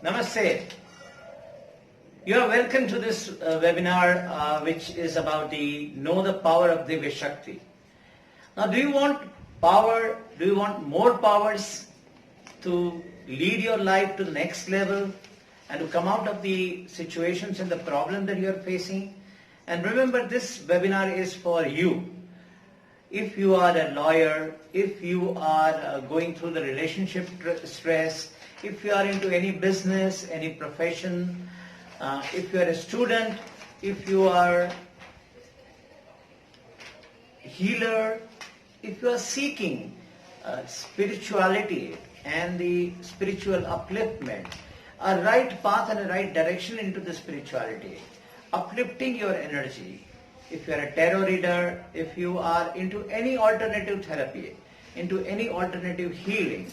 Namaste. You are welcome to this webinar which is about the Know the Power of Divya Shakti. Now, do you want power? Do you want more powers to lead your life to the next level and to come out of the situations and the problem that you are facing? And remember, this webinar is for you. If you are a lawyer, if you are going through the relationship stress, if you are into any business, any profession, if you are a student, if you are healer, if you are seeking spirituality and the spiritual upliftment, a right path and a right direction into the spirituality, uplifting your energy. If you are a tarot reader, if you are into any alternative therapy, into any alternative healing,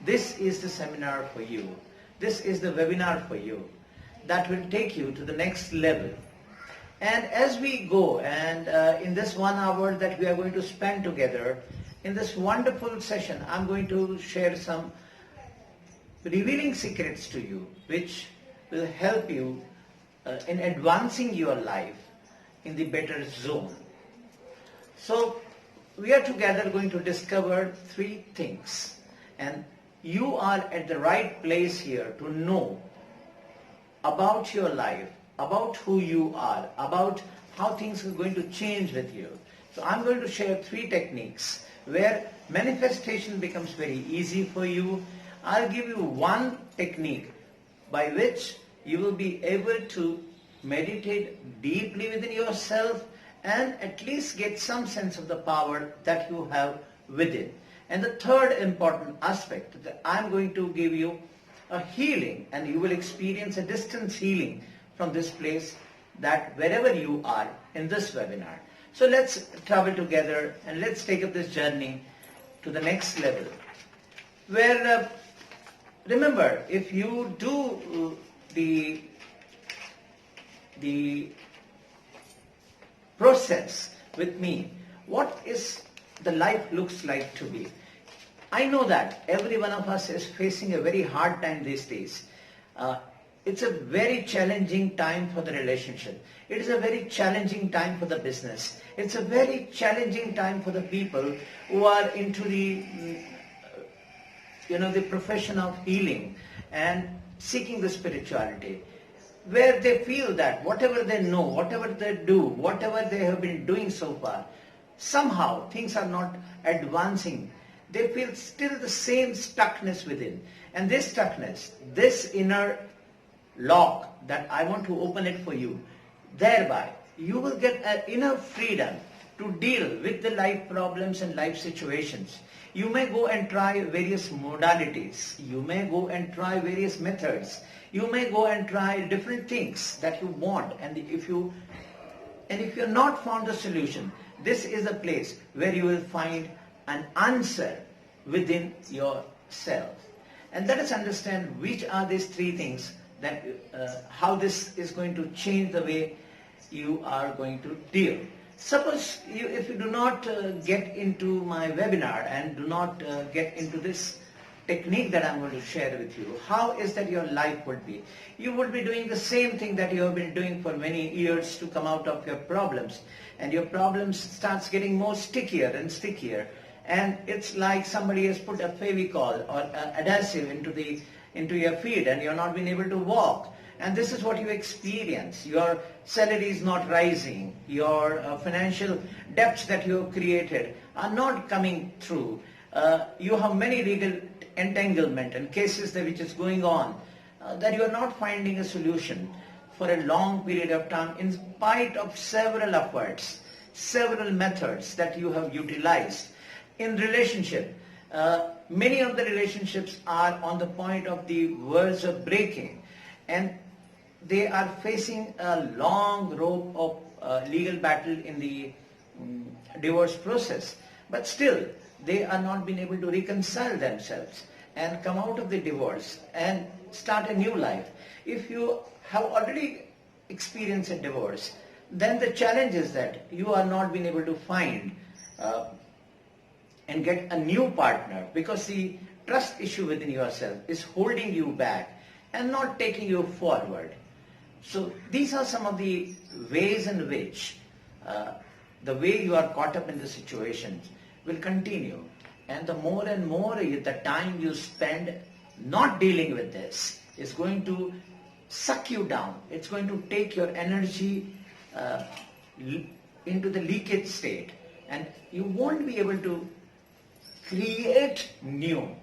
this is the seminar for you. This is the webinar for you that will take you to the next level. And as we go and in this 1 hour that we are going to spend together, in this wonderful session, I'm going to share some revealing secrets to you which will help you in advancing your life in the better zone. So we are together going to discover 3 things, and you are at the right place here to know about your life, about who you are, about how things are going to change with you. So I'm going to share 3 techniques where manifestation becomes very easy for you. I'll give you 1 technique by which you will be able to meditate deeply within yourself and at least get some sense of the power that you have within. And the 3rd important aspect that I'm going to give you a healing, and you will experience a distance healing from this place, that wherever you are in this webinar. So let's travel together and let's take up this journey to the next level. Where, remember, if you do the process with me, what is the life looks like to be. I know that every one of us is facing a very hard time these days. It's a very challenging time for the relationship. It is a very challenging time for the business. It's a very challenging time for the people who are into the the profession of healing and seeking the spirituality, where they feel that whatever they know, whatever they do, whatever they have been doing so far, somehow things are not advancing. They feel still the same stuckness within. And this stuckness, this inner lock that I want to open it for you, thereby you will get enough freedom to deal with the life problems and life situations. You may go and try various modalities. You may go and try various methods. You may go and try different things that you want. And if you're not found a solution, this is a place where you will find an answer within yourself. And let us understand which are these 3 things, that how this is going to change the way you are going to deal. Suppose if you do not get into my webinar and do not get into this technique that I'm going to share with you, how is that your life would be? You would be doing the same thing that you have been doing for many years to come out of your problems, and your problems starts getting more stickier and stickier, and it's like somebody has put a Fevicol or adhesive into your feet and you're not being able to walk. And this is what you experience. Your salary is not rising. Your financial debts that you have created are not coming through. You have many legal entanglement and cases which is going on that you are not finding a solution for a long period of time, in spite of several efforts, several methods that you have utilized. In relationship, many of the relationships are on the point of the verge of breaking, and they are facing a long rope of legal battle in the divorce process. But still, they are not being able to reconcile themselves and come out of the divorce and start a new life. If you have already experienced a divorce, then the challenge is that you are not being able to find and get a new partner, because the trust issue within yourself is holding you back and not taking you forward. So these are some of the ways in which the way you are caught up in the situations will continue. And the more and more the time you spend not dealing with this is going to suck you down. It's going to take your energy into the leakage state, and you won't be able to create new.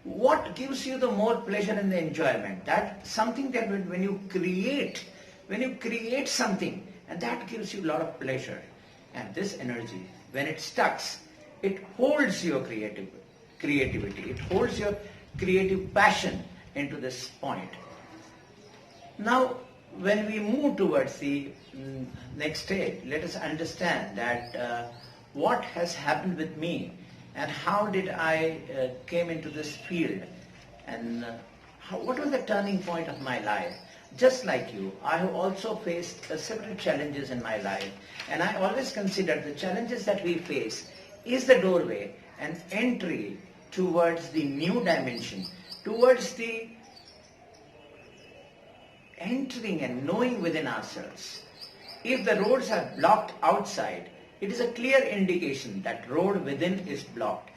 What gives you the more pleasure and the enjoyment? That something that when you create something, and that gives you a lot of pleasure. And this energy, when it stucks, it holds your creativity. It holds your creative passion into this point. Now, when we move towards the next stage, let us understand that what has happened with me and how did I came into this field, and what was the turning point of my life. Just like you, I have also faced several challenges in my life, and I always consider the challenges that we face is the doorway and entry towards the new dimension, towards the entering and knowing within ourselves. If the roads are blocked outside, it is a clear indication that road within is blocked.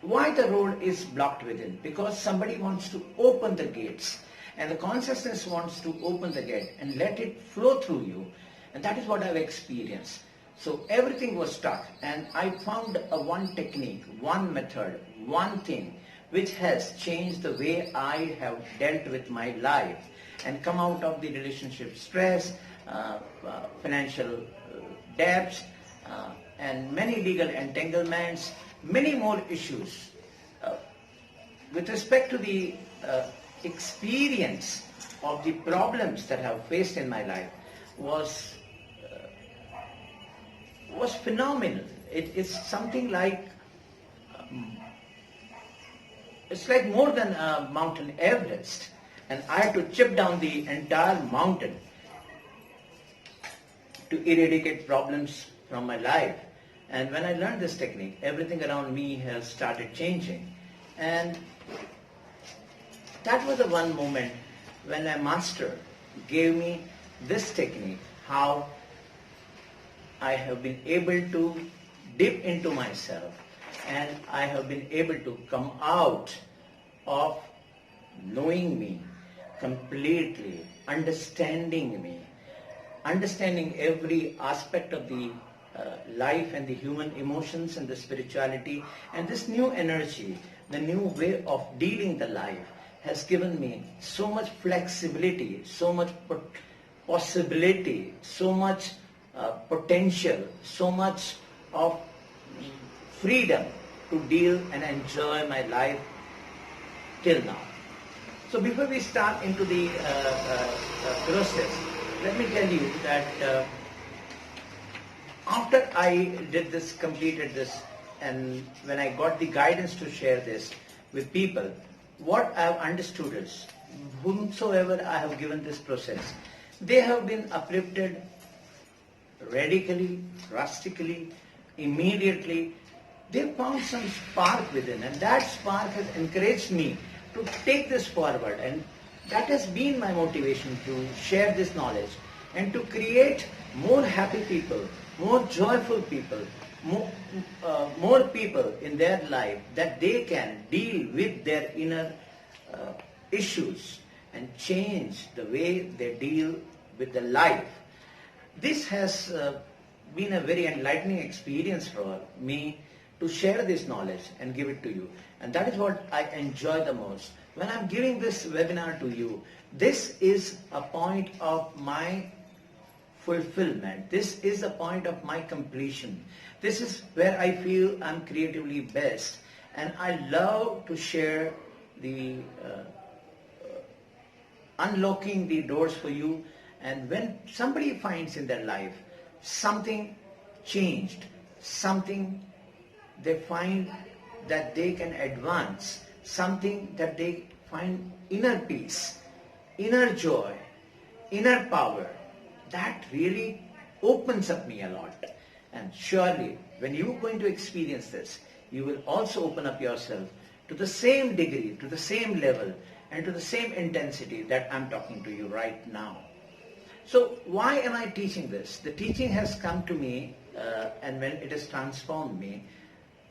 Why the road is blocked within? Because somebody wants to open the gates, and the consciousness wants to open the gate and let it flow through you. And that is what I've experienced. So everything was stuck, and I found one technique, one method, one thing which has changed the way I have dealt with my life and come out of the relationship stress, financial debts, and many legal entanglements, many more issues. With respect to the experience of the problems that I have faced in my life was phenomenal. It is something like, it's like more than Mountain Everest, and I had to chip down the entire mountain to eradicate problems from my life. And when I learned this technique, everything around me has started changing. And that was the one moment when my master gave me this technique, how I have been able to dip into myself, and I have been able to come out of knowing me completely, understanding me, understanding every aspect of the life and the human emotions and the spirituality, and this new energy, the new way of dealing the life has given me so much flexibility, so much possibility, so much potential, so much of freedom to deal and enjoy my life till now. So before we start into the process, let me tell you that after I did this, completed this, and when I got the guidance to share this with people, what I have understood is, whomsoever I have given this process, they have been uplifted radically, drastically, immediately. They found some spark within, and that spark has encouraged me to take this forward, and that has been my motivation to share this knowledge and to create more happy people, more joyful people, more people in their life, that they can deal with their inner issues and change the way they deal with the life. This has been a very enlightening experience for me to share this knowledge and give it to you. And that is what I enjoy the most. When I'm giving this webinar to you, this is a point of my fulfillment. This is a point of my completion. This is where I feel I'm creatively best. And I love to share the unlocking the doors for you. And when somebody finds in their life something changed, something they find that they can advance, something that they find inner peace, inner joy, inner power, that really opens up me a lot. And surely when you're going to experience this, you will also open up yourself to the same degree, to the same level, and to the same intensity that I'm talking to you right now. So why am I teaching this? The teaching has come to me and when it has transformed me.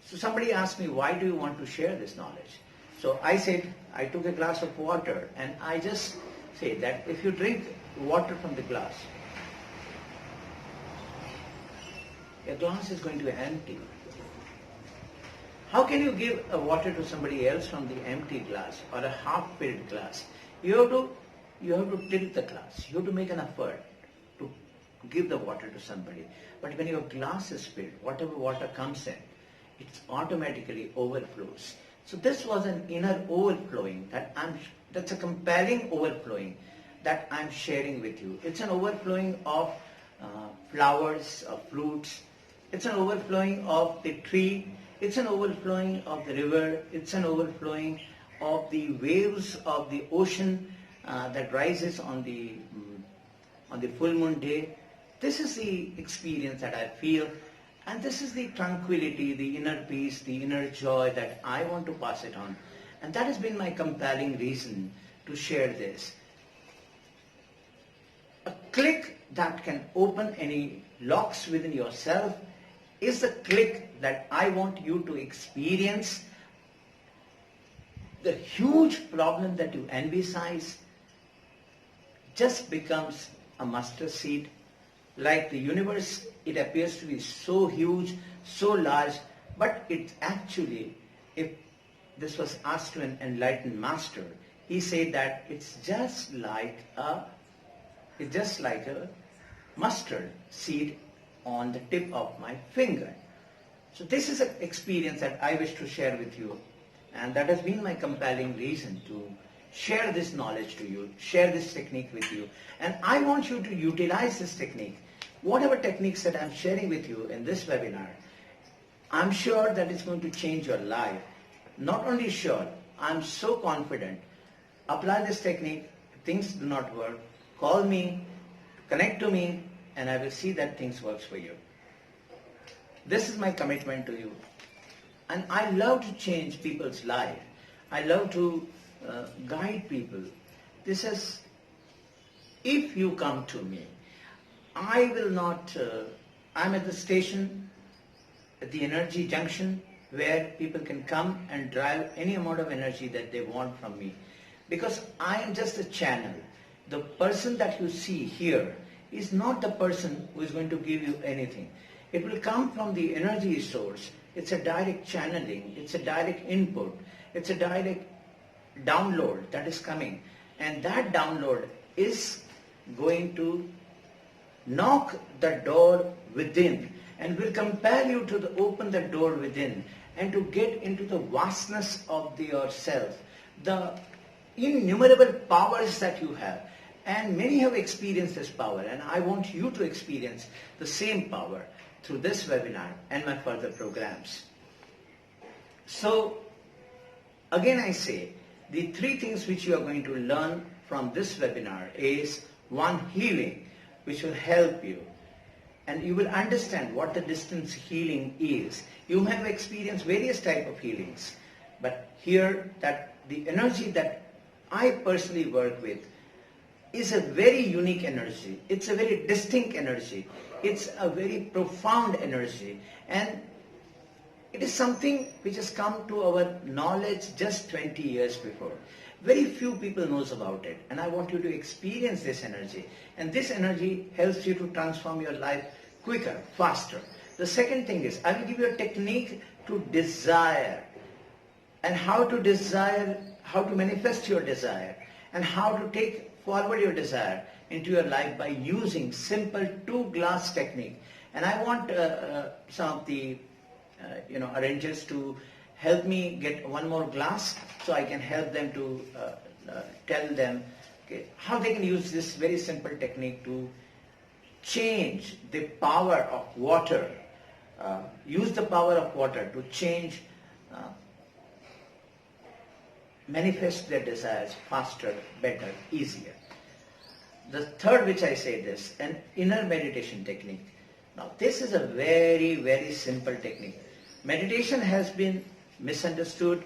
So somebody asked me, why do you want to share this knowledge? So I said, I took a glass of water and I just say that if you drink water from the glass, your glass is going to be empty. How can you give a water to somebody else from the empty glass or a half-filled glass? You have to tilt the glass. You have to make an effort to give the water to somebody. But when your glass is filled, whatever water comes in, it automatically overflows. So this was an inner overflowing that's a compelling overflowing that I'm sharing with you. It's an overflowing of flowers, of fruits. It's an overflowing of the tree. It's an overflowing of the river. It's an overflowing of the waves of the ocean that rises on the full moon day. This is the experience that I feel, and this is the tranquility, the inner peace, the inner joy that I want to pass it on. And that has been my compelling reason to share this. A click that can open any locks within yourself is the click that I want you to experience. The huge problem that you envisage just becomes a mustard seed. Like the universe, it appears to be so huge, so large, but it actually, if this was asked to an enlightened master, he said that it's just like a mustard seed on the tip of my finger. So this is an experience that I wish to share with you, and that has been my compelling reason to share this knowledge to you, share this technique with you. And I want you to utilize this technique. Whatever techniques that I'm sharing with you in this webinar, I'm sure that it's going to change your life. Not only sure, I'm so confident. Apply this technique. If things do not work, call me, connect to me, and I will see that things works for you. This is my commitment to you. And I love to change people's life. I love to guide people. This is, if you come to me, I will not, I'm at the station, at the energy junction, where people can come and drive any amount of energy that they want from me. Because I am just a channel. The person that you see here is not the person who is going to give you anything. It will come from the energy source. It's a direct channeling. It's a direct input. It's a direct download that is coming. And that download is going to knock the door within and will compel you to open the door within and to get into the vastness of yourself, the innumerable powers that you have. And many have experienced this power, and I want you to experience the same power through this webinar and my further programs. So, again I say, the three things which you are going to learn from this webinar is one, healing, which will help you. And you will understand what the distance healing is. You may have experienced various types of healings, but here that the energy that I personally work with is a very unique energy. It's a very distinct energy. It's a very profound energy. And it is something which has come to our knowledge just 20 years before. Very few people knows about it. And I want you to experience this energy. And this energy helps you to transform your life quicker, faster. The second thing is, I will give you a technique to desire. And how to desire, how to manifest your desire. And how to take forward your desire into your life by using simple 2-glass technique. And I want some of the arrangers to help me get one more glass so I can help them to tell them how they can use this very simple technique to change the power of water, use the power of water to change, manifest their desires faster, better, easier. The third which I say this, an inner meditation technique. Now this is a very, very simple technique. Meditation has been misunderstood.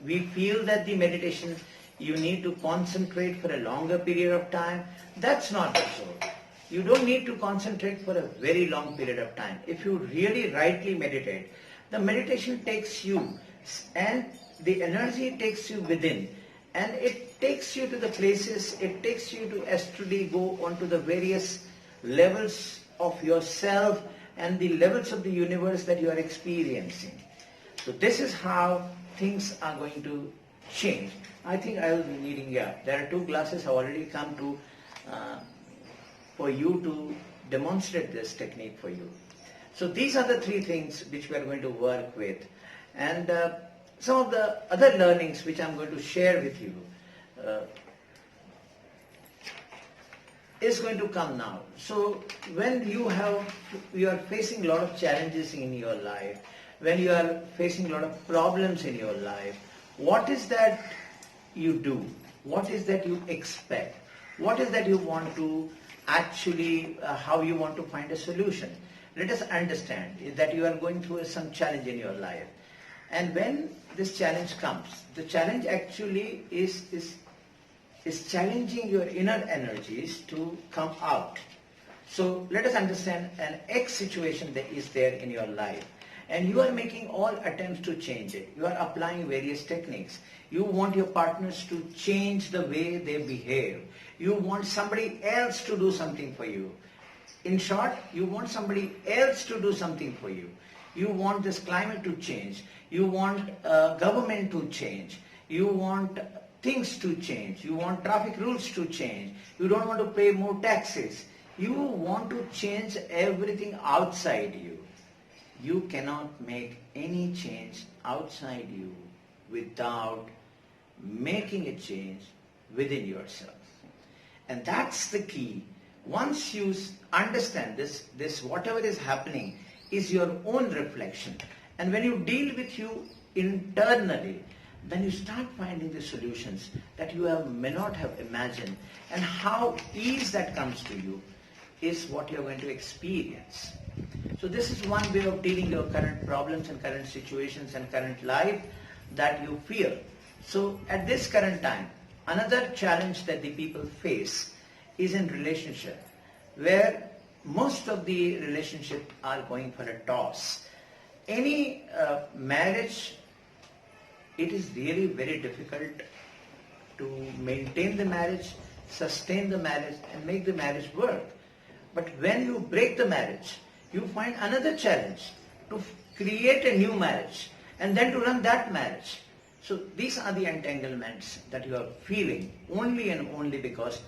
We feel that the meditation you need to concentrate for a longer period of time. That's not so. You don't need to concentrate for a very long period of time. If you really rightly meditate, the meditation takes you and the energy takes you within, and it takes you to the places, it takes you to astrally go onto the various levels of yourself and the levels of the universe that you are experiencing. So this is how things are going to change. I think I will be needing, there are 2 glasses have already come to for you to demonstrate this technique for you. So these are the 3 things which we are going to work with. And some of the other learnings which I'm going to share with you is going to come now. So when you are facing a lot of challenges in your life, when you are facing a lot of problems in your life, what is that you do? What is that you expect? What is that you want to actually, how you want to find a solution? Let us understand that you are going through some challenge in your life. And when this challenge comes, the challenge actually is challenging your inner energies to come out. So let us understand an X situation that is there in your life, and you are making all attempts to change it. You are applying various techniques. You want your partners to change the way they behave. You want somebody else to do something for you. In short, you want somebody else to do something for you. You want this climate to change. You want government to change. You want things to change. You want traffic rules to change. You don't want to pay more taxes. You want to change everything outside you. You cannot make any change outside you without making a change within yourself. And that's the key. Once you understand this whatever is happening is your own reflection. And when you deal with you internally, then you start finding the solutions that you may not have imagined. And how ease that comes to you is what you're going to experience. So this is one way of dealing with your current problems and current situations and current life that you feel. So at this current time, another challenge that the people face is in relationship, where most of the relationships are going for a toss. Any marriage, it is really very difficult to maintain the marriage, sustain the marriage, and make the marriage work. But when you break the marriage, you find another challenge to create a new marriage and then to run that marriage. So these are the entanglements that you are feeling only and only because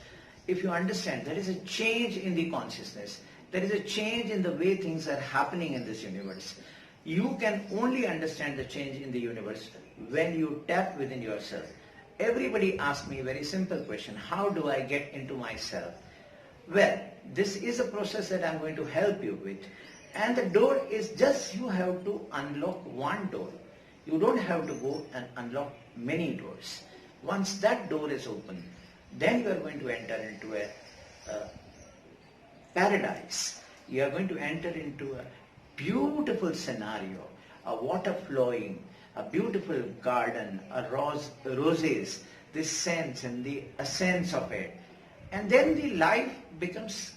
if you understand there is a change in the consciousness, there is a change in the way things are happening in this universe. You can only understand the change in the universe when you tap within yourself. Everybody asks me a very simple question: how do I get into myself? Well, this is a process that I'm going to help you with. And the door is just, you have to unlock one door. You don't have to go and unlock many doors. Once that door is open, then you are going to enter into a paradise. You are going to enter into a beautiful scenario, a water flowing, a beautiful garden, roses, the scents and the essence of it. And then the life becomes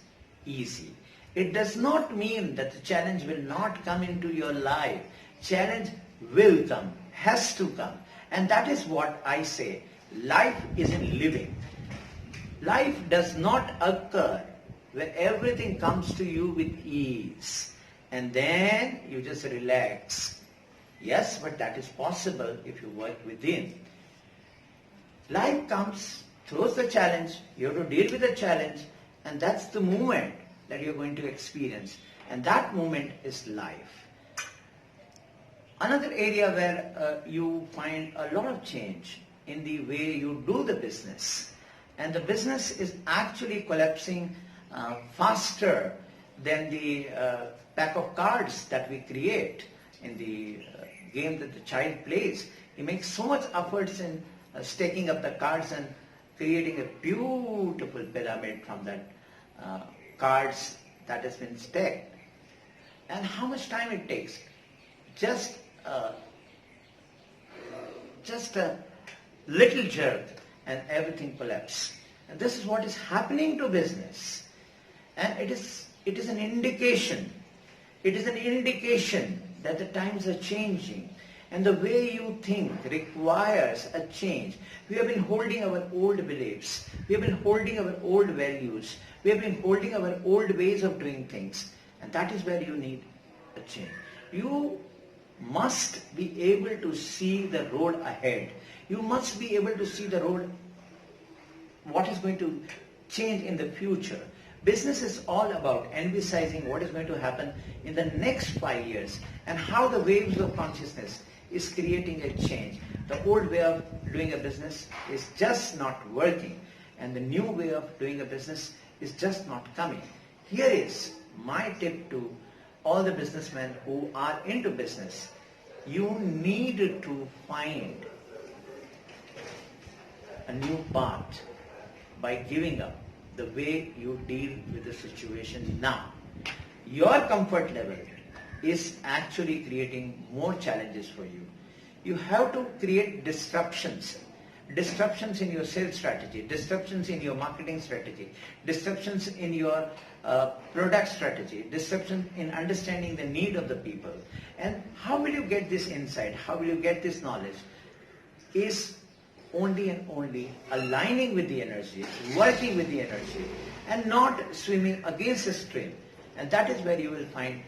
easy. It does not mean that the challenge will not come into your life. Challenge will come, has to come. And that is what I say. Life is in living. Life does not occur where everything comes to you with ease. And then you just relax. Yes, but that is possible if you work within. Life comes, throws the challenge, you have to deal with the challenge, and that's the moment that you're going to experience. And that moment is life. Another area where you find a lot of change in the way you do the business. And the business is actually collapsing faster than the pack of cards that we create in the game that the child plays. He makes so much efforts in staking up the cards and creating a beautiful pyramid from that cards that has been staked. And how much time it takes? Just a little jerk and everything collapses. And this is what is happening to business. And it is an indication. It is an indication that the times are changing. And the way you think requires a change. We have been holding our old beliefs. We have been holding our old values. We have been holding our old ways of doing things. And that is where you need a change. You must be able to see the road ahead. You must be able to see the road, what is going to change in the future. Business is all about emphasizing what is going to happen in the next 5 years and how the waves of consciousness is creating a change. The old way of doing a business is just not working, and the new way of doing a business is just not coming. Here is my tip to all the businessmen who are into business. You need to find a new path by giving up the way you deal with the situation now. Your comfort level is actually creating more challenges for you. You have to create disruptions. Disruptions in your sales strategy, disruptions in your marketing strategy, disruptions in your product strategy, disruption in understanding the need of the people. And how will you get this insight? How will you get this knowledge? Is only and only aligning with the energy, working with the energy, and not swimming against the stream. And that is where you will find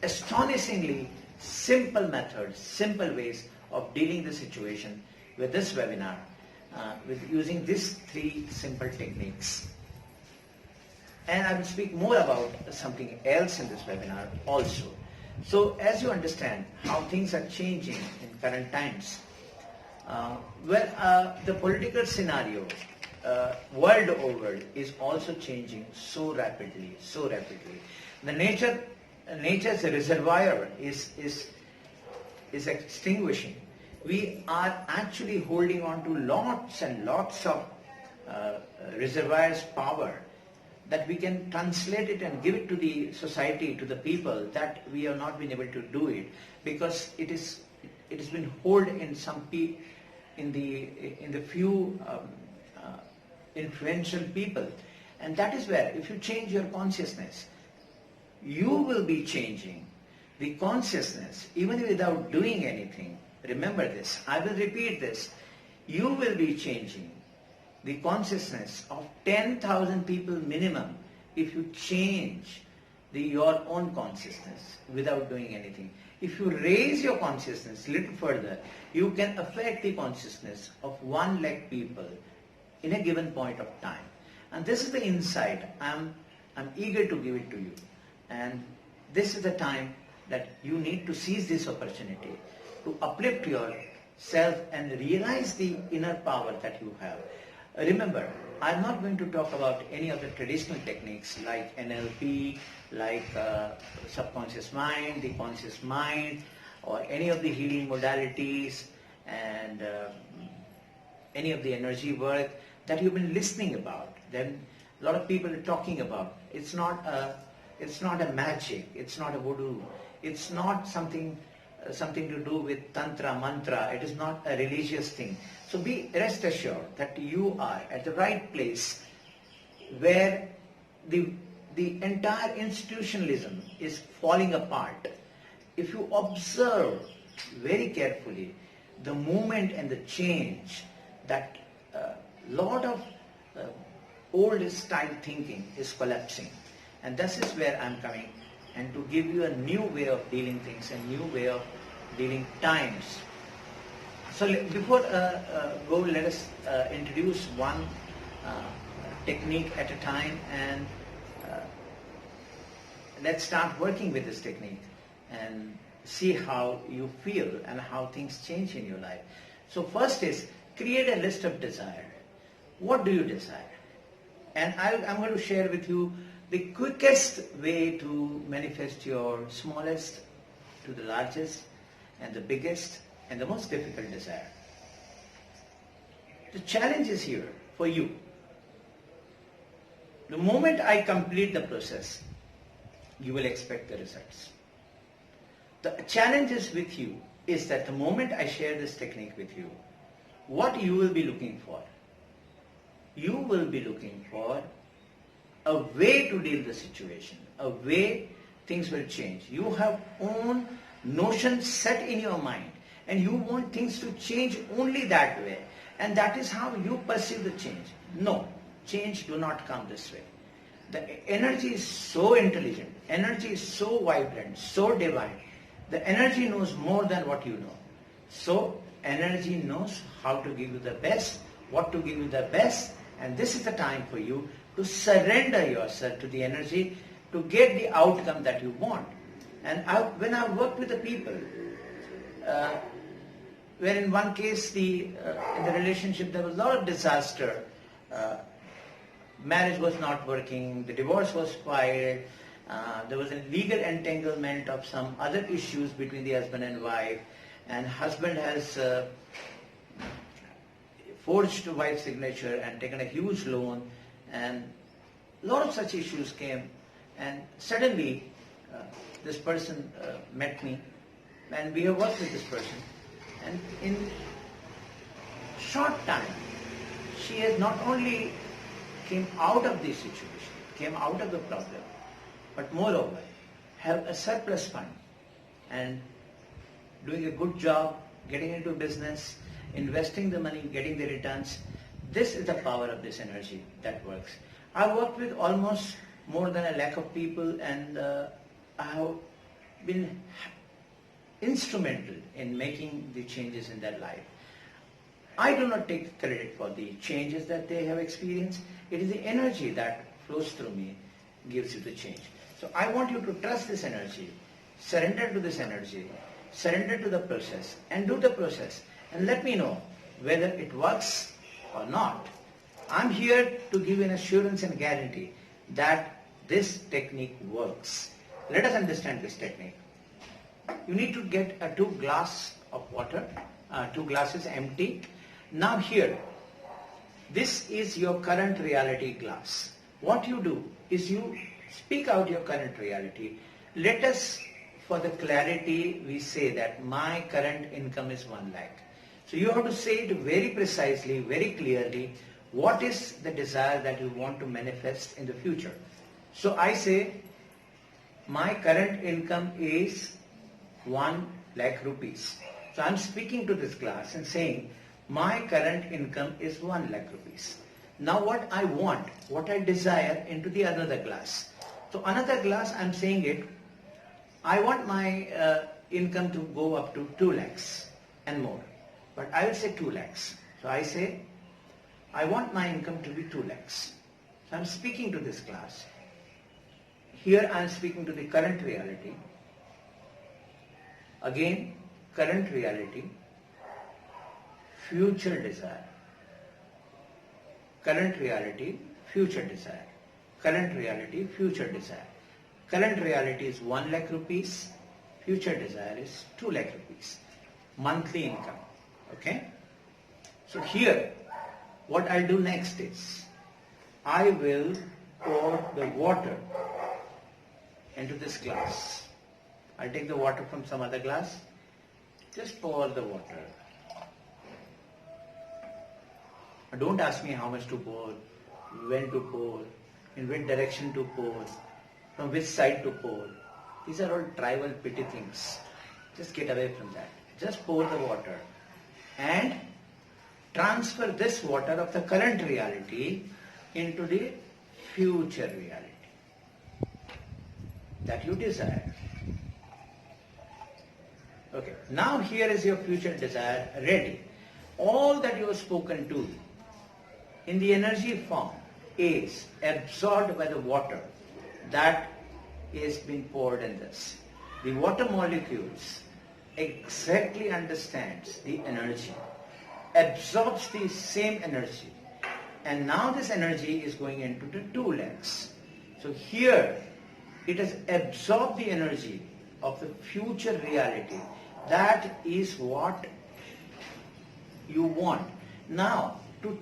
astonishingly simple methods, simple ways of dealing the situation with this webinar, with using these 3 simple techniques. And I will speak more about something else in this webinar also. So as you understand how things are changing in current times, the political scenario world over is also changing so rapidly. The nature's reservoir is extinguishing. We are actually holding on to lots and lots of reservoirs power that we can translate it and give it to the society, to the people, that we have not been able to do it because it has been held in some in the few influential people. And that is where, if you change your consciousness, you will be changing the consciousness even without doing anything. Remember this, I will repeat this. You will be changing the consciousness of 10,000 people minimum if you change your own consciousness without doing anything. If you raise your consciousness a little further, you can affect the consciousness of 1 lakh people in a given point of time. And this is the insight I'm eager to give it to you. And this is the time that you need to seize this opportunity to uplift yourself and realize the inner power that you have. Remember, I'm not going to talk about any of the traditional techniques like NLP, like subconscious mind, the conscious mind, or any of the healing modalities and any of the energy work that you've been listening about. Then a lot of people are talking about. It's not a magic. It's not a voodoo. It's not something to do with tantra, mantra. It is not a religious thing. So rest assured that you are at the right place where the entire institutionalism is falling apart. If you observe very carefully the movement and the change, that lot of old style thinking is collapsing. And this is where I'm coming, and to give you a new way of dealing things, a new way of dealing times. So before go, let us introduce one technique at a time, and let's start working with this technique and see how you feel and how things change in your life. So first is create a list of desire. What do you desire? And I'm going to share with you the quickest way to manifest your smallest to the largest and the biggest and the most difficult desire. The challenge is here for you. The moment I complete the process, you will expect the results. The challenge is with you is that the moment I share this technique with you, what you will be looking for? You will be looking for a way to deal with the situation, a way things will change. You have own notions set in your mind and you want things to change only that way. And that is how you perceive the change. No, change do not come this way. The energy is so intelligent, energy is so vibrant, so divine. The energy knows more than what you know. So energy knows how to give you the best, what to give you the best, and this is the time for you to surrender yourself to the energy to get the outcome that you want. And when I worked with the people, where in one case in the relationship there was a lot of disaster, marriage was not working, the divorce was filed, there was a legal entanglement of some other issues between the husband and wife, and husband has forged wife's signature and taken a huge loan, and a lot of such issues came, and suddenly this person met me, and we have worked with this person, and in short time she has not only came out of this situation, came out of the problem, but moreover have a surplus fund and doing a good job, getting into business, investing the money, getting the returns. This is the power of this energy that works. I've worked with almost more than 1 lakh of people, and I have been instrumental in making the changes in their life. I do not take credit for the changes that they have experienced. It is the energy that flows through me, gives you the change. So I want you to trust this energy, surrender to this energy, surrender to the process, and do the process. And let me know whether it works or not. I'm here to give an assurance and guarantee that this technique works. Let us understand this technique. You need to get 2 glasses of water, 2 glasses empty. Now here, this is your current reality glass. What you do is you speak out your current reality. Let us, for the clarity, we say that my current income is 1 lakh. So you have to say it very precisely, very clearly, what is the desire that you want to manifest in the future. So I say, my current income is 1 lakh rupees. So I'm speaking to this glass and saying, my current income is 1 lakh rupees. Now what I want, what I desire into the another glass. So another glass, I'm saying it, I want my income to go up to 2 lakhs and more. But I will say 2 lakhs. So I say, I want my income to be 2 lakhs. So I'm speaking to this glass. Here I am speaking to the current reality. Again, current reality, future desire. Current reality, future desire. Current reality, future desire. Current reality is 1 lakh rupees. Future desire is 2 lakh rupees. Monthly income. Okay? So here, what I'll do next is, I will pour the water into this glass. I'll take the water from some other glass. Just pour the water. Don't ask me how much to pour, when to pour, in which direction to pour, from which side to pour. These are all trivial, petty things. Just get away from that. Just pour the water and transfer this water of the current reality into the future reality that you desire. Okay, now here is your future desire ready. All that you have spoken to in the energy form is absorbed by the water that is being poured in this. The water molecules exactly understands the energy, absorbs the same energy, and now this energy is going into the 2 lakhs. So here it has absorbed the energy of the future reality. That is what you want. Now, to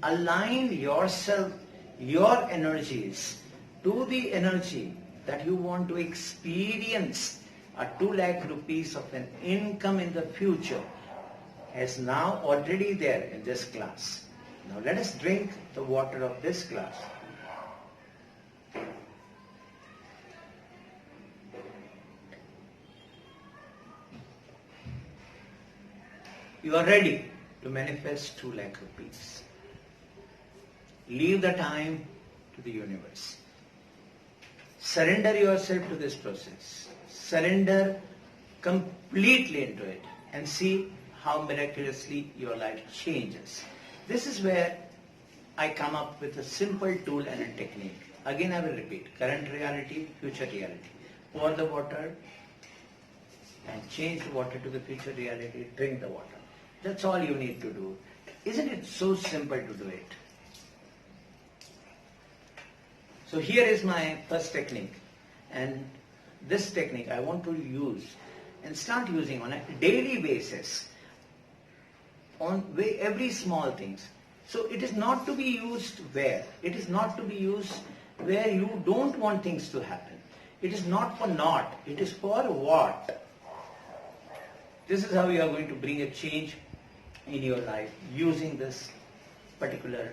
align yourself, your energies to the energy that you want to experience a 2 lakh rupees of an income in the future, is now already there in this glass. Now let us drink the water of this glass. You are ready to manifest 2 lakh rupees. Leave the time to the universe. Surrender yourself to this process. Surrender completely into it and see how miraculously your life changes. This is where I come up with a simple tool and a technique. Again I will repeat, current reality, future reality. Pour the water and change the water to the future reality, drink the water. That's all you need to do. Isn't it so simple to do it? So here is my first technique, and this technique I want to use and start using on a daily basis on every small things. So it is not to be used where? It is not to be used where you don't want things to happen. It is not for not, it is for what? This is how you are going to bring a change in your life using this particular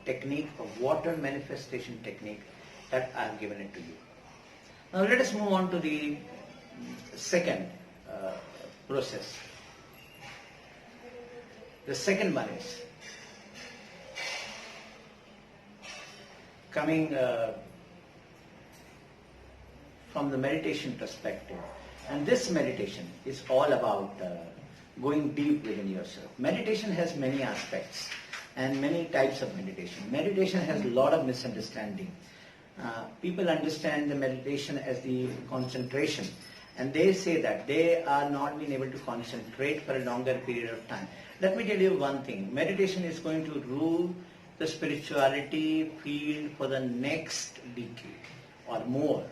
technique of water manifestation technique that I have given it to you. Now let us move on to the second process. The second one is coming from the meditation perspective. And this meditation is all about going deep within yourself. Meditation has many aspects and many types of meditation. Meditation has a lot of misunderstanding. People understand the meditation as the concentration, and they say that they are not being able to concentrate for a longer period of time. Let me tell you one thing. Meditation is going to rule the spirituality field for the next decade or more.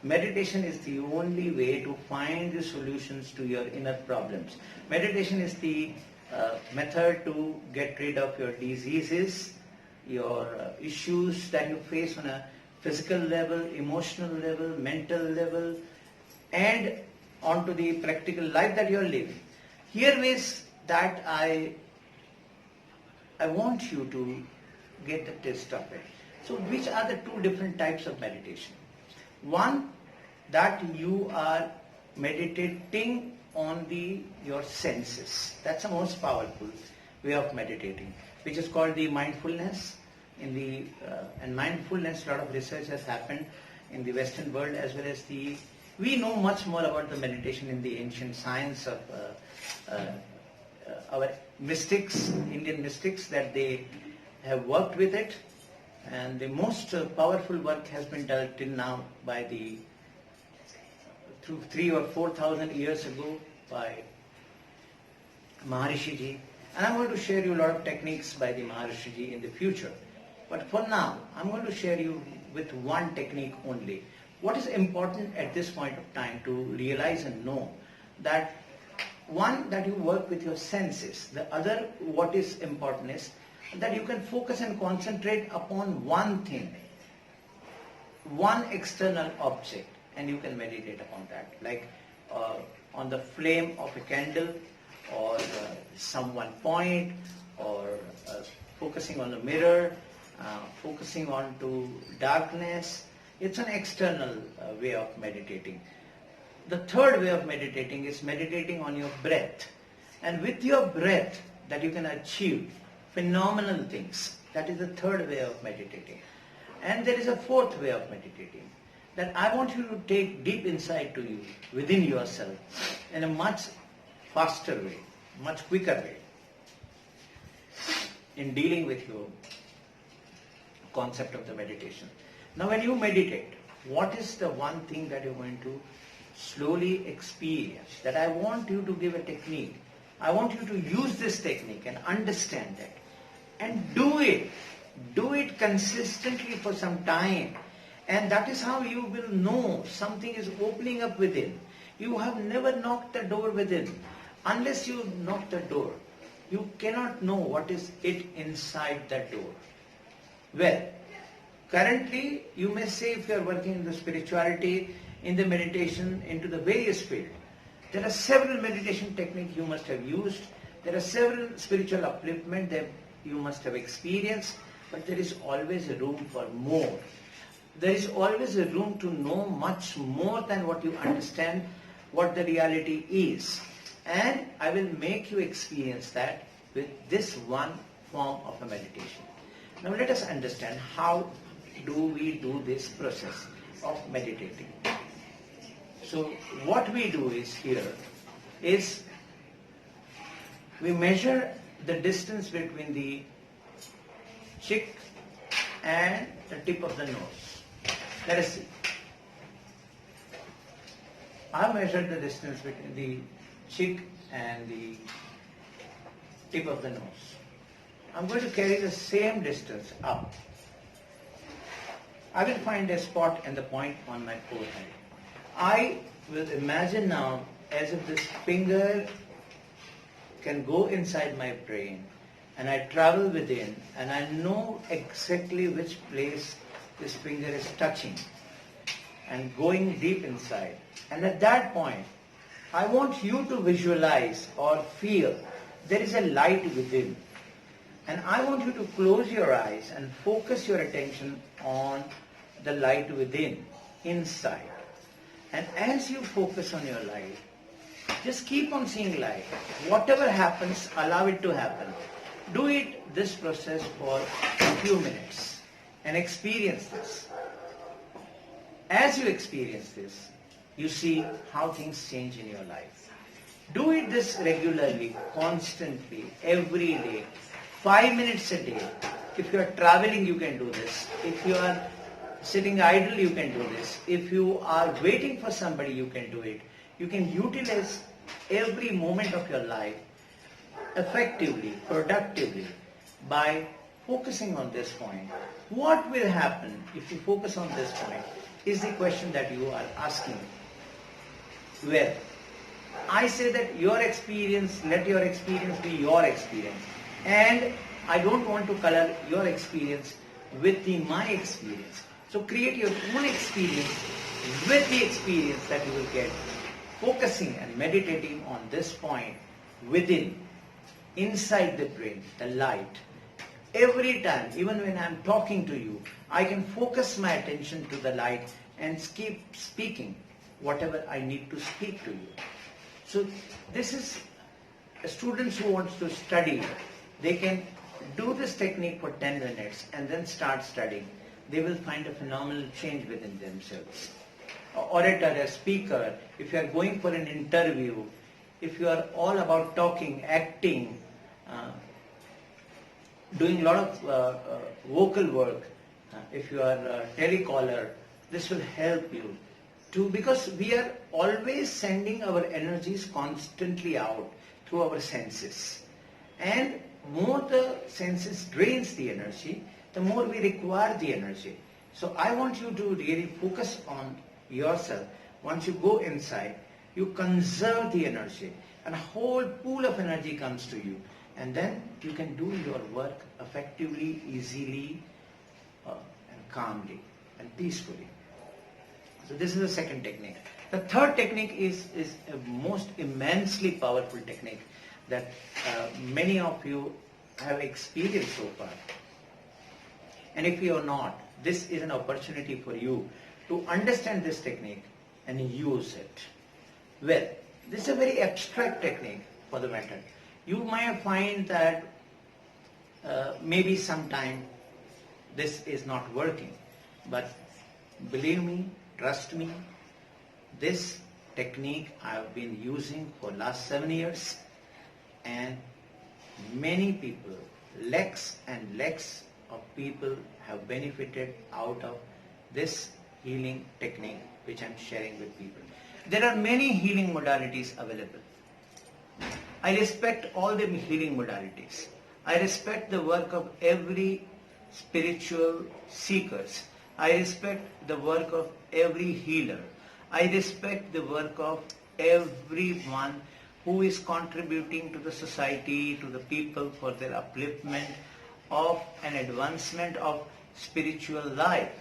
Meditation is the only way to find the solutions to your inner problems. Meditation is the method to get rid of your diseases, your issues that you face on a physical level, emotional level, mental level, and onto the practical life that you are living. Here is that I want you to get the taste of it. So which are the 2 different types of meditation? One, that you are meditating on your senses. That's the most powerful way of meditating, which is called the mindfulness. And mindfulness, a lot of research has happened in the Western world as well as we know much more about the meditation in the ancient science of our mystics, Indian mystics, that they have worked with it. And the most powerful work has been done till now by through 3,000 or 4,000 years ago by Maharishi Ji. And I'm going to share you a lot of techniques by the Maharishi Ji in the future. But for now, I'm going to share you with one technique only. What is important at this point of time to realize and know that one, that you work with your senses. The other, what is important is that you can focus and concentrate upon one thing, one external object, and you can meditate upon that, like on the flame of a candle, or some one point, or focusing on the mirror, focusing on to darkness. It's an external way of meditating. The third way of meditating is meditating on your breath. And with your breath, that you can achieve phenomenal things. That is the third way of meditating. And there is a fourth way of meditating, that I want you to take deep insight to you, within yourself, in a much faster way, much quicker way, in dealing with your concept of the meditation. Now when you meditate, what is the one thing that you're going to slowly experience? That I want you to give a technique. I want you to use this technique and understand it. And do it. Do it consistently for some time. And that is how you will know something is opening up within. You have never knocked the door within. Unless you knock the door, you cannot know what is it inside that door. Well, currently, you may say, if you are working in the spirituality, in the meditation, into the various fields, there are several meditation techniques you must have used, There are several spiritual upliftment that you must have experienced, but there is always a room for more. There is always a room to know much more than what you understand, what the reality is. And I will make you experience that with this one form of a meditation. Now let us understand how do we do this process of meditating. So what we do is here is we measure the distance between the cheek and the tip of the nose. Let us see. I have measured the distance between the cheek and the tip of the nose. I'm going to carry the same distance up. I will find a spot and the point on my forehead. I will imagine now as if this finger can go inside my brain and I travel within and I know exactly which place this finger is touching and going deep inside. And at that point, I want you to visualize or feel there is a light within. And I want you to close your eyes and focus your attention on the light within, inside. And as you focus on your light, just keep on seeing light. Whatever happens, allow it to happen. Do this process for a few minutes and experience this. As you experience this, you see how things change in your life. Do this regularly, constantly, every day, 5 minutes a day. If you are traveling, you can do this. If you are sitting idle, you can do this. If you are waiting for somebody, you can do it. You can utilize every moment of your life effectively, productively, by focusing on this point. What will happen if you focus on this point is the question that you are asking. Well, I say that your experience, let your experience be your experience. And I don't want to color your experience with my experience. So create your own experience with the experience that you will get, focusing and meditating on this point within, inside the brain, the light. Every time, even when I'm talking to you, I can focus my attention to the light and keep speaking whatever I need to speak to you. So this is students who want to study. They can do this technique for 10 minutes and then start studying. They will find a phenomenal change within themselves. An orator, a speaker, if you are going for an interview, if you are all about talking, acting, doing a lot of vocal work, if you are a telecaller, this will help you to, because we are always sending our energies constantly out through our senses. And more the senses drains the energy, the more we require the energy. So I want you to really focus on yourself. Once you go inside, you conserve the energy and a whole pool of energy comes to you. And then you can do your work effectively, easily, and calmly and peacefully. So this is the second technique. The third technique is a most immensely powerful technique that many of you have experienced so far. And if you are not, this is an opportunity for you to understand this technique and use it. Well, this is a very abstract technique for the matter. You might find that maybe sometime this is not working, but believe me, trust me, this technique I have been using for last 7 years, and many people, lakhs and lakhs of people have benefited out of this healing technique which I am sharing with people. There are many healing modalities available. I respect all the healing modalities. I respect the work of every spiritual seekers. I respect the work of every healer. I respect the work of everyone who is contributing to the society, to the people for their upliftment of an advancement of spiritual life.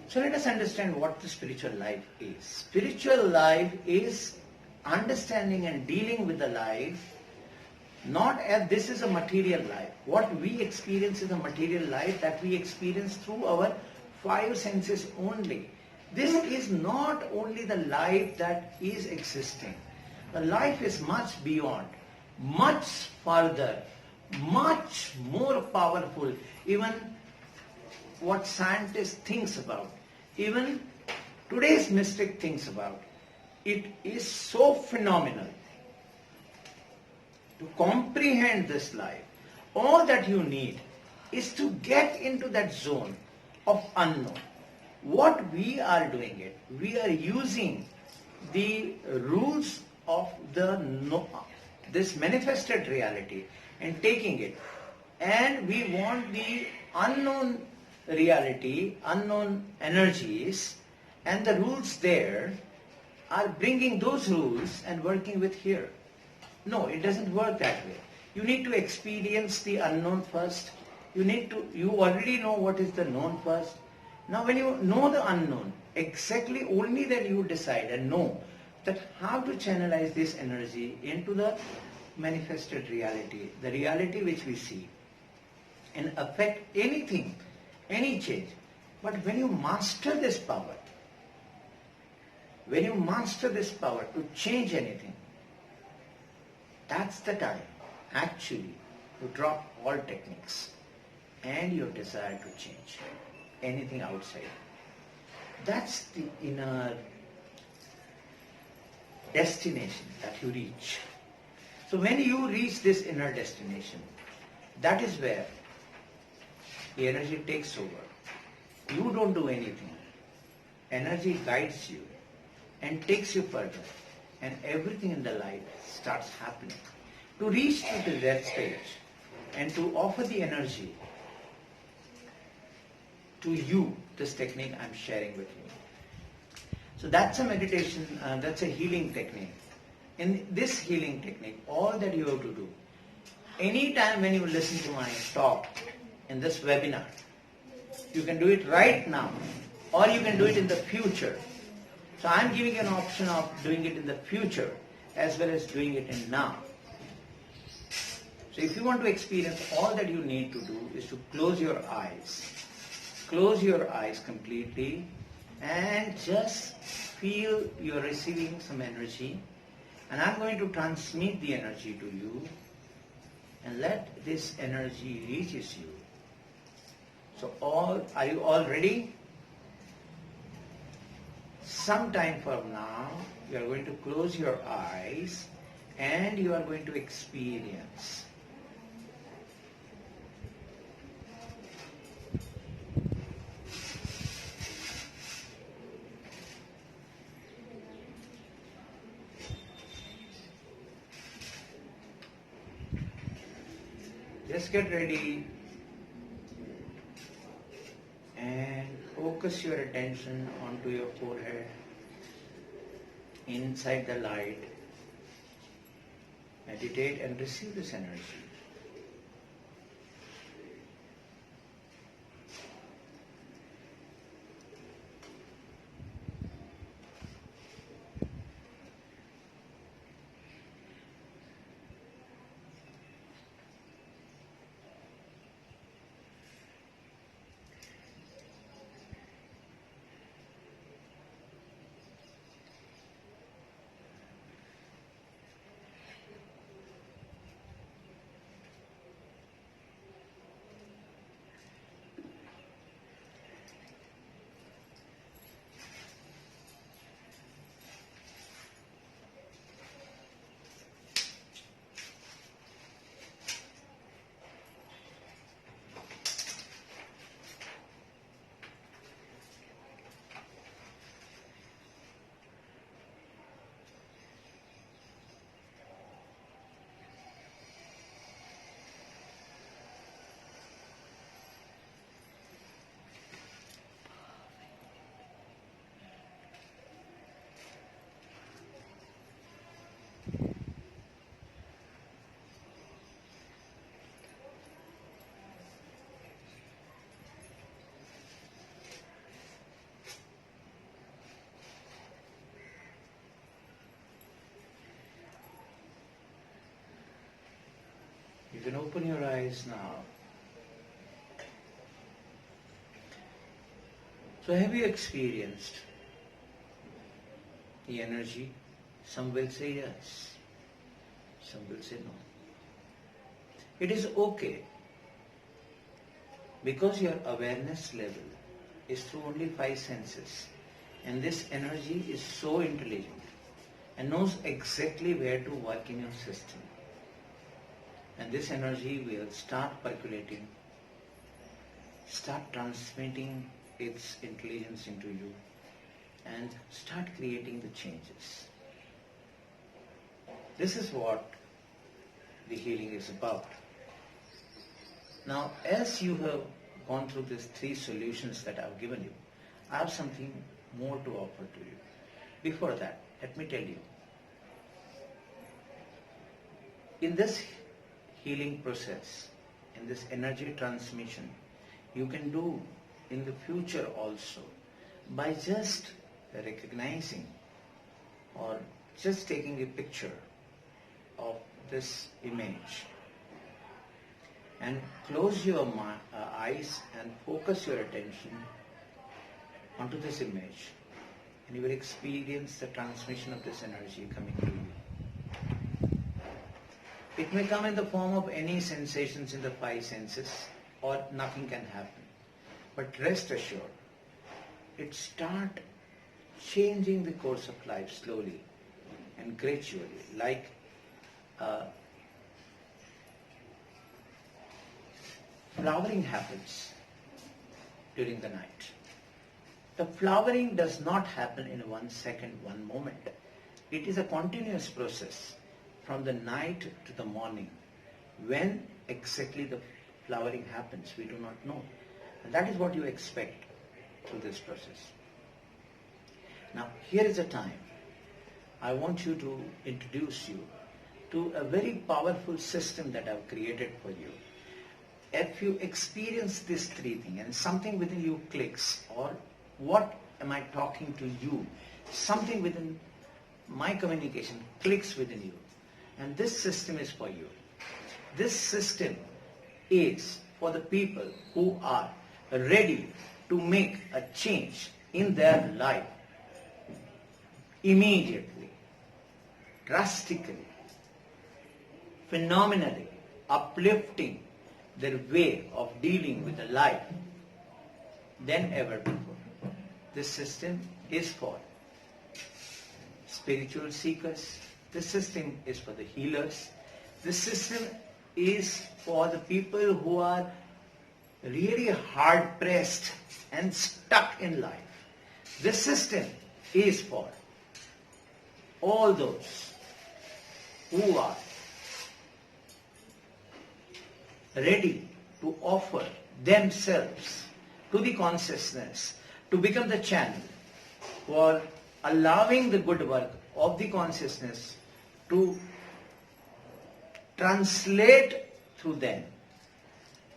So let us understand what the spiritual life is. Spiritual life is understanding and dealing with the life Not as this is a material life. What we experience is a material life that we experience through our five senses only. This is not only the life that is existing. The life is much beyond, much further, much more powerful. Even what scientists thinks about, even today's mystic thinks about. It is so phenomenal. To comprehend this life, all that you need is to get into that zone of unknown. What we are doing it, we are using the rules of this manifested reality and taking it. And we want the unknown reality, unknown energies, and the rules there are bringing those rules and working with here. No, it doesn't work that way. You need to experience the unknown first. You already know what is the known first. Now when you know the unknown, exactly only then you decide and know that how to channelize this energy into the manifested reality, the reality which we see, and affect anything, any change. But when you master this power, to change anything, that's the time actually to drop all techniques and your desire to change anything outside. That's the inner destination that you reach. So when you reach this inner destination, that is where the energy takes over. You don't do anything. Energy guides you and takes you further, and everything in the life starts happening. To reach to that stage and to offer the energy to you, this technique I'm sharing with you. So that's a meditation, that's a healing technique. In this healing technique, all that you have to do, anytime when you listen to my talk in this webinar, you can do it right now or you can do it in the future. So I'm giving you an option of doing it in the future as well as doing it in now. So if you want to experience, all that you need to do is to close your eyes. Close your eyes completely and just feel you're receiving some energy. And I'm going to transmit the energy to you and let this energy reaches you. So are you all ready? Sometime from now, you are going to close your eyes and you are going to experience. Just get ready and focus your attention onto your forehead, inside the light. Meditate and receive this energy. You can open your eyes now. So have you experienced the energy? Some will say yes, some will say no. It is okay, because your awareness level is through only 5 senses, and this energy is so intelligent and knows exactly where to work in your system. And this energy will start percolating, start transmitting its intelligence into you, and start creating the changes. This is what the healing is about. Now, as you have gone through these 3 solutions that I have given you, I have something more to offer to you. Before that, let me tell you, in this healing process, in this energy transmission, you can do in the future also by just recognizing or just taking a picture of this image and close your eyes and focus your attention onto this image, and you will experience the transmission of this energy coming to you. It may come in the form of any sensations in the 5 senses, or nothing can happen. But rest assured, it starts changing the course of life slowly and gradually, like flowering happens during the night. The flowering does not happen in 1 second, 1 moment. It is a continuous process from the night to the morning. When exactly the flowering happens, we do not know. And that is what you expect through this process. Now, here is a time I want you to introduce you to a very powerful system that I have created for you. If you experience these 3 things and something within you clicks, or what am I talking to you, something within my communication clicks within you, and this system is for you. This system is for the people who are ready to make a change in their life immediately, drastically, phenomenally, uplifting their way of dealing with the life than ever before. This system is for spiritual seekers. This system is for the healers. This system is for the people who are really hard pressed and stuck in life. This system is for all those who are ready to offer themselves to the consciousness, to become the channel for allowing the good work of the consciousness to translate through them.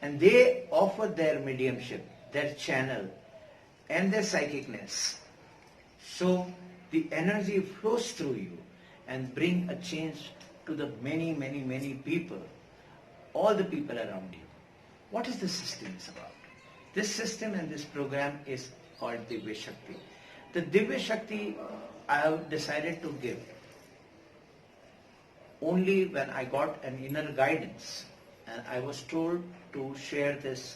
And they offer their mediumship, their channel, and their psychicness. So the energy flows through you and bring a change to the many, many, many people, all the people around you. What is this system is about? This system and this program is called Divya Shakti. The Divya Shakti I have decided to give only when I got an inner guidance and I was told to share these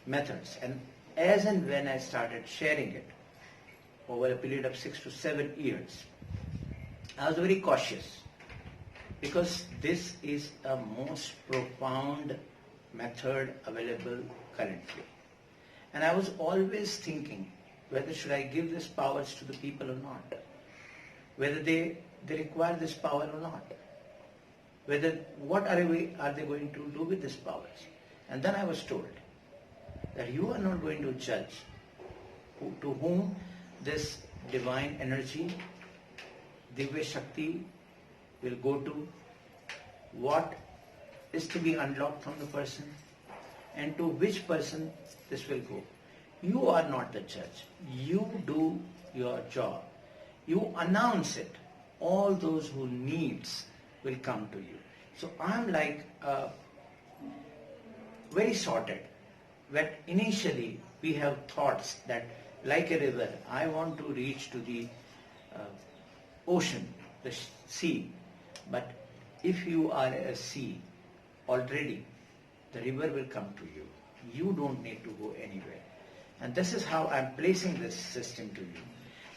methods. And as and when I started sharing it over a period of 6 to 7 years, I was very cautious, because this is a most profound method available currently. And I was always thinking, whether should I give these powers to the people or not? Whether they require this power or not? Whether what are they going to do with these powers? And then I was told that you are not going to judge to whom this divine energy, Divya Shakti, will go to, what is to be unlocked from the person, and to which person this will go. You are not the judge. You do your job. You announce it. All those who needs will come to you. So I am like a very sorted. But initially we have thoughts that like a river, I want to reach to the ocean, the sea. But if you are a sea already, the river will come to you. You don't need to go anywhere. And this is how I'm placing this system to you.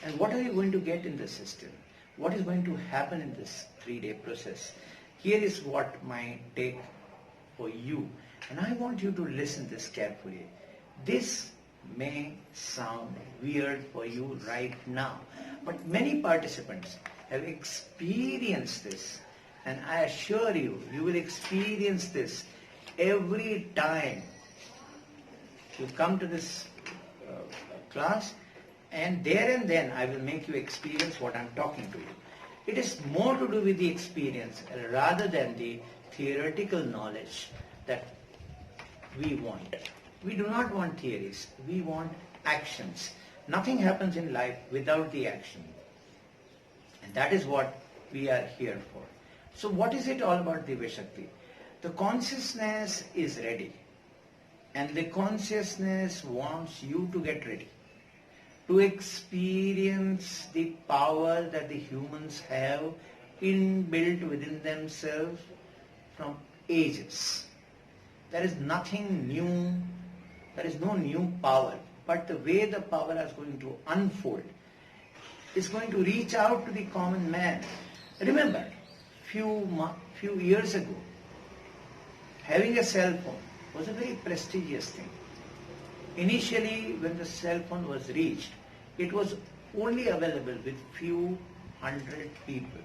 And what are you going to get in this system? What is going to happen in this 3-day process? Here is what my take for you. And I want you to listen this carefully. This may sound weird for you right now, but many participants have experienced this. And I assure you, you will experience this every time you come to this class, and there and then I will make you experience what I'm talking to you. It is more to do with the experience rather than the theoretical knowledge that we want. We do not want theories, we want actions. Nothing happens in life without the action. And that is what we are here for. So what is it all about, Divya Shakti? The consciousness is ready. And the consciousness wants you to get ready, to experience the power that the humans have inbuilt within themselves from ages. There is nothing new, there is no new power, but the way the power is going to unfold is going to reach out to the common man. Remember, few years ago, having a cell phone was a very prestigious thing. Initially, when the cell phone was reached, it was only available with few hundred people.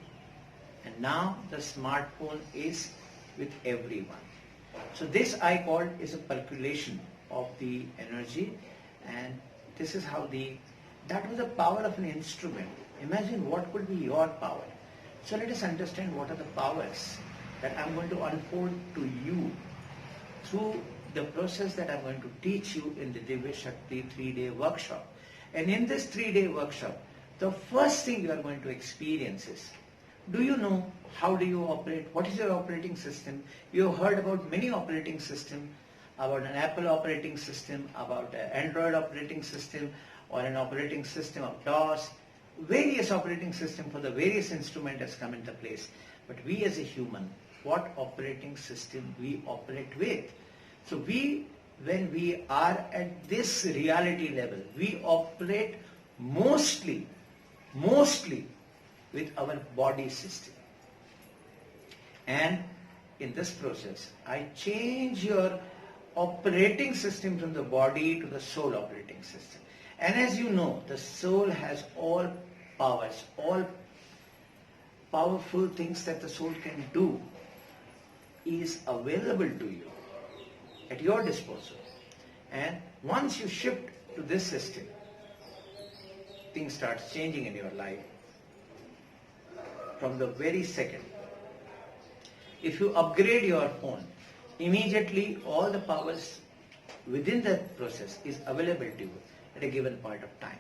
And now the smartphone is with everyone. So this I called is a percolation of the energy, and this is how that was the power of an instrument. Imagine what could be your power. So let us understand what are the powers that I'm going to unfold to you through the process that I'm going to teach you in the Divya Shakti 3-day workshop. And in this 3-day workshop, the first thing you are going to experience is, do you know how do you operate? What is your operating system? You have heard about many operating systems, about an Apple operating system, about an Android operating system, or an operating system of DOS. Various operating system for the various instrument has come into place. But we as a human, what operating system we operate with? So when we are at this reality level, we operate mostly with our body system. And in this process, I change your operating system from the body to the soul operating system. And as you know, the soul has all powers, all powerful things that the soul can do is available to you at your disposal. And once you shift to this system, things start changing in your life from the very second. If you upgrade your phone, immediately all the powers within that process is available to you at a given point of time.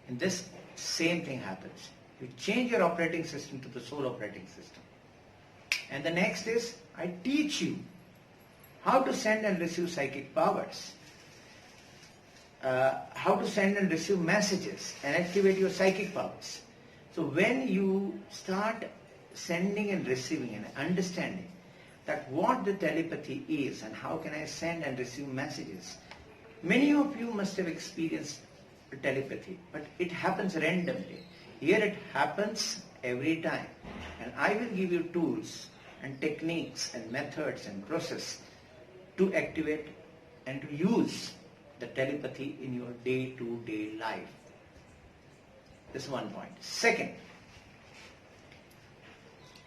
And this same thing happens. You change your operating system to the soul operating system. And the next is, I teach you how to send and receive psychic powers, how to send and receive messages and activate your psychic powers. So when you start sending and receiving and understanding that what the telepathy is and how can I send and receive messages, many of you must have experienced telepathy, but it happens randomly. Here it happens every time. And I will give you tools and techniques and methods and process to activate and to use the telepathy in your day-to-day life. This is one point. Second,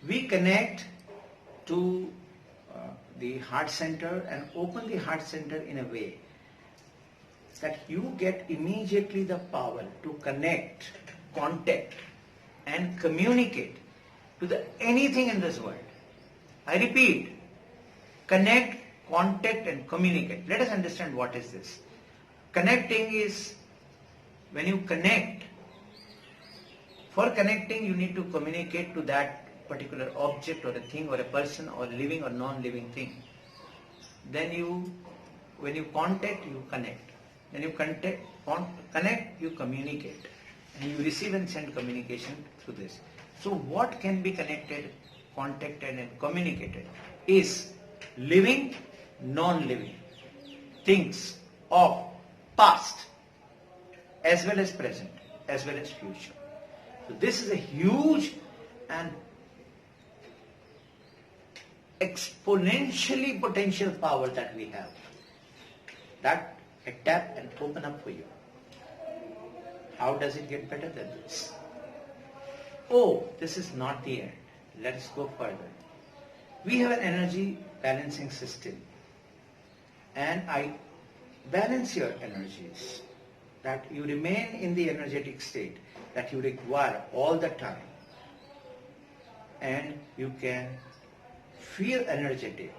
we connect to the heart center and open the heart center in a way that you get immediately the power to connect, contact and communicate to anything in this world. I repeat, connect, contact and communicate. Let us understand what is this. Connecting is when you connect. For connecting, you need to communicate to that particular object or a thing or a person or a living or non-living thing. Then when you contact, you connect. When you connect, you communicate. And you receive and send communication through this. So what can be connected, contacted and communicated is living, non-living things of past as well as present, as well as future. So this is a huge and exponentially potential power that we have. That can tap and open up for you. How does it get better than this? Oh, this is not the end. Let us go further. We have an energy balancing system, and I balance your energies, that you remain in the energetic state that you require all the time, and you can feel energetic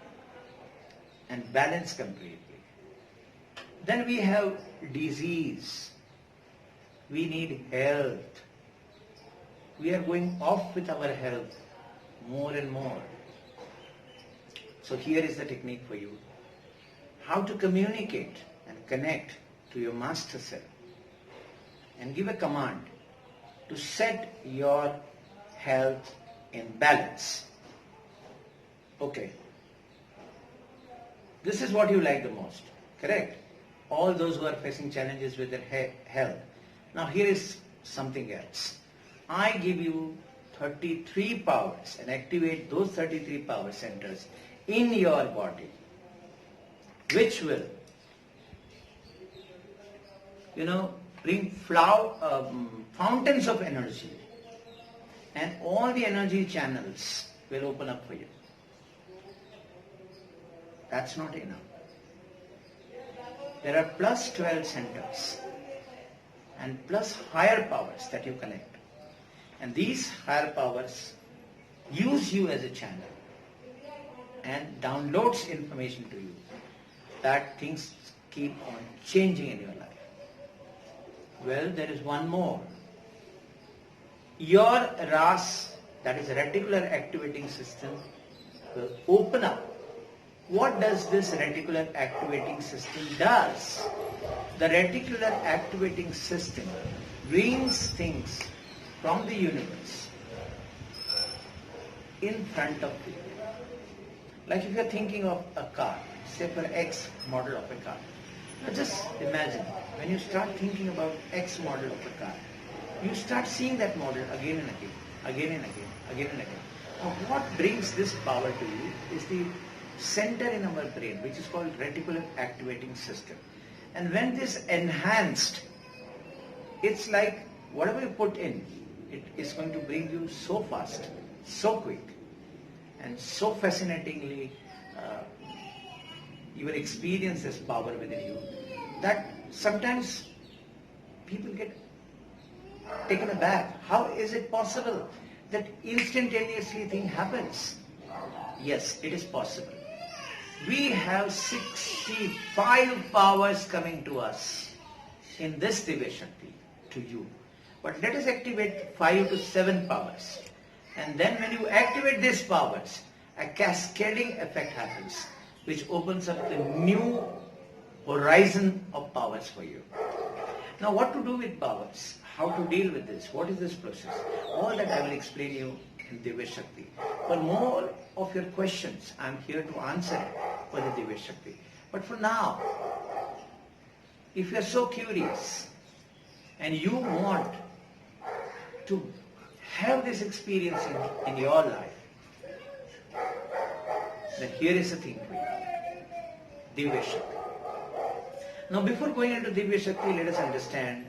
and balance completely. Then we have disease. We need health. We are going off with our health more and more. So here is the technique for you. How to communicate and connect to your master self and give a command to set your health in balance. Okay. This is what you like the most, correct? All those who are facing challenges with their health. Now here is something else. I give you 33 powers and activate those 33 power centers in your body, which will, bring fountains of energy, and all the energy channels will open up for you. That's not enough. There are plus 12 centers and plus higher powers that you connect. And these higher powers use you as a channel and downloads information to you that things keep on changing in your life. Well, there is one more. Your RAS, that is reticular activating system, will open up. What does this reticular activating system does? The reticular activating system brings things from the universe in front of you. Like if you are thinking of a car, say for X model of a car. Now just imagine, when you start thinking about X model of a car, you start seeing that model again and again, again and again, again and again. Now what brings this power to you is the center in our brain, which is called reticular activating system. And when this enhanced, it's like whatever you put in, it is going to bring you so fast, so quick, and so fascinatingly, you will experience this power within you, that sometimes people get taken aback. How is it possible that instantaneously thing happens? Yes, it is possible. We have 65 powers coming to us in this Divya Shakti, to you. But let us activate 5 to 7 powers. And then when you activate these powers, a cascading effect happens, which opens up the new horizon of powers for you. Now what to do with powers? How to deal with this? What is this process? All that I will explain you in Divya Shakti. For more of your questions, I am here to answer it for the Divya Shakti. But for now, if you are so curious and you want to have this experience in your life, then here is the thing for you. Divya Shakti. Now before going into Divya Shakti, let us understand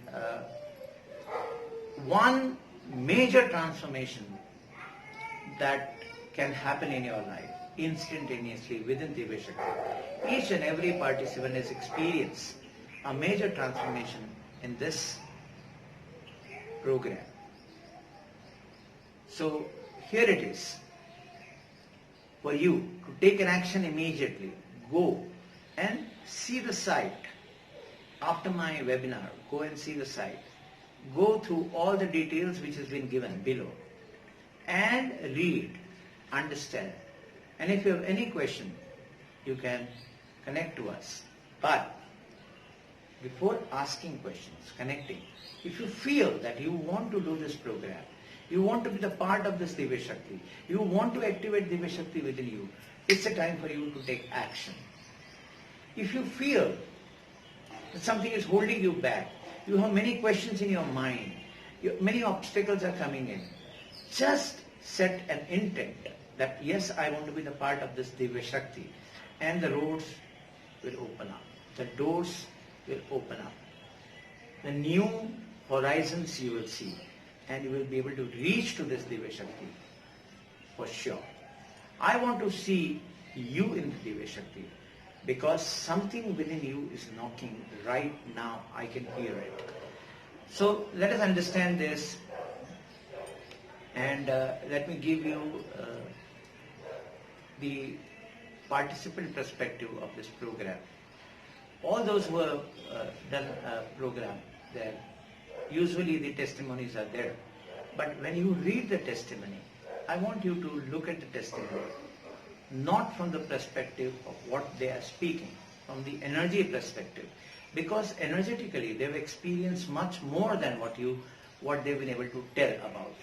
one major transformation that can happen in your life instantaneously within Divya Shakti. Each and every participant has experienced a major transformation in this program. So here it is. For you to take an action immediately, go and see the site. After my webinar, go and see the site. Go through all the details which has been given below and read, understand. And if you have any question, you can connect to us. But before asking questions, connecting, if you feel that you want to do this program, you want to be the part of this Divya Shakti, you want to activate Divya Shakti within you, it's a time for you to take action. If you feel that something is holding you back, you have many questions in your mind, many obstacles are coming in, just set an intent that yes, I want to be the part of this Divya Shakti, and the roads will open up. The doors will open up. The new horizons you will see, and you will be able to reach to this Divya Shakti for sure. I want to see you in the Divya Shakti because something within you is knocking right now. I can hear it. So let us understand this, and let me give you the participant perspective of this program. All those who have done a program there, usually the testimonies are there. But when you read the testimony, I want you to look at the testimony not from the perspective of what they are speaking, from the energy perspective. Because energetically they've experienced much more than what they've been able to tell about.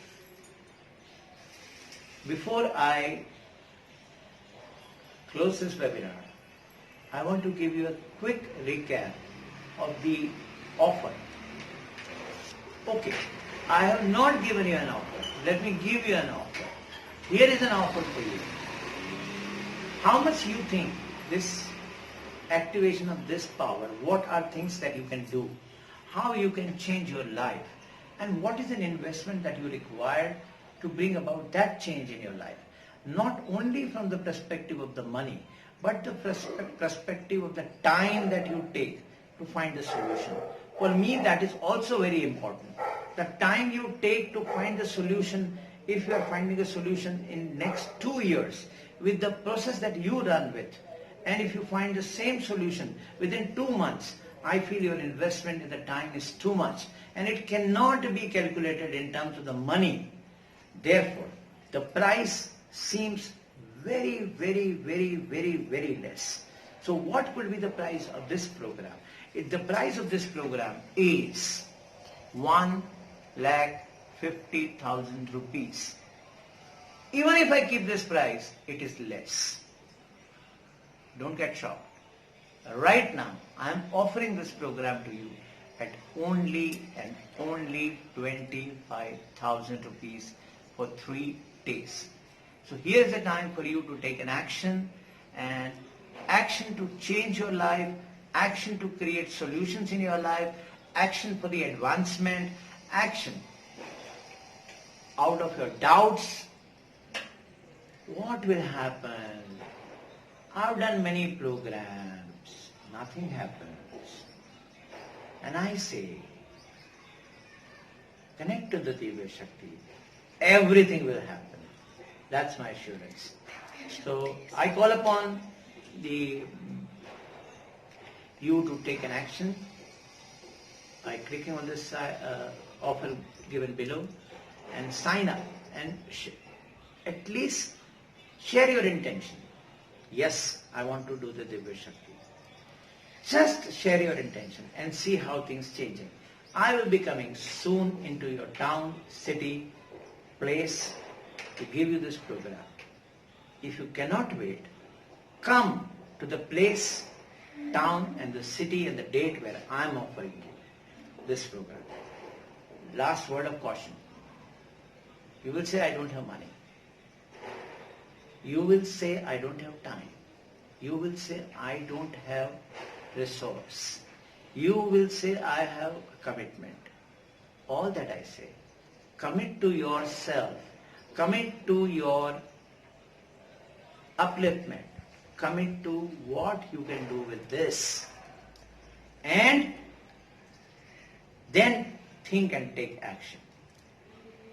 Before I close this webinar, I want to give you a quick recap of the offer. Okay, I have not given you an offer. Let me give you an offer. Here is an offer for you. How much you think this activation of this power, what are things that you can do, how you can change your life, and what is an investment that you require to bring about that change in your life. Not only from the perspective of the money, but the perspective of the time that you take to find the solution. For me, that is also very important. The time you take to find the solution, if you are finding a solution in next 2 years, with the process that you run with, and if you find the same solution within 2 months, I feel your investment in the time is too much, and it cannot be calculated in terms of the money. Therefore, the price seems very, very, very, very, very less. So what will be the price of this program? The price of this program is 1,50,000 rupees. Even if I keep this price, it is less. Don't get shocked. Right now, I am offering this program to you at only and only 25,000 rupees for 3 days. So here's the time for you to take an action, and action to change your life, action to create solutions in your life, action for the advancement, action out of your doubts. What will happen? I've done many programs, nothing happens. And I say, connect to the Divya Shakti, everything will happen. That's my assurance. So I call upon you to take an action by clicking on this offer given below and sign up and at least share your intention. Yes, I want to do the Divya Shakti. Just share your intention and see how things changing. I will be coming soon into your town, city, place to give you this program. If you cannot wait, come to the place, town and the city and the date where I am offering you this program. Last word of caution. You will say, I don't have money. You will say, I don't have time. You will say, I don't have resource. You will say, I have a commitment. All that I say, commit to yourself. Commit to your upliftment. Commit to what you can do with this. And then think and take action.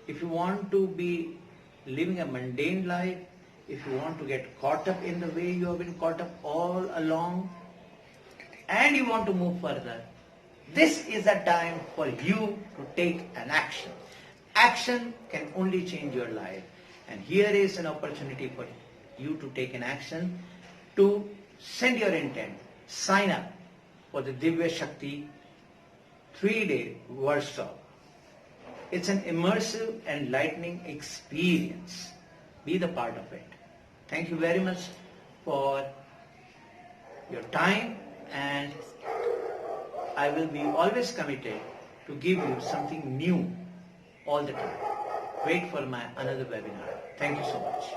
If you want to be living a mundane life, if you want to get caught up in the way you have been caught up all along, and you want to move further, this is a time for you to take an action. Action can only change your life. And here is an opportunity for you to take an action to send your intent, sign up for the Divya Shakti 3-day workshop. It's an immersive, enlightening experience. Be the part of it. Thank you very much for your time, and I will be always committed to give you something new all the time. Wait for my another webinar. Thank you so much.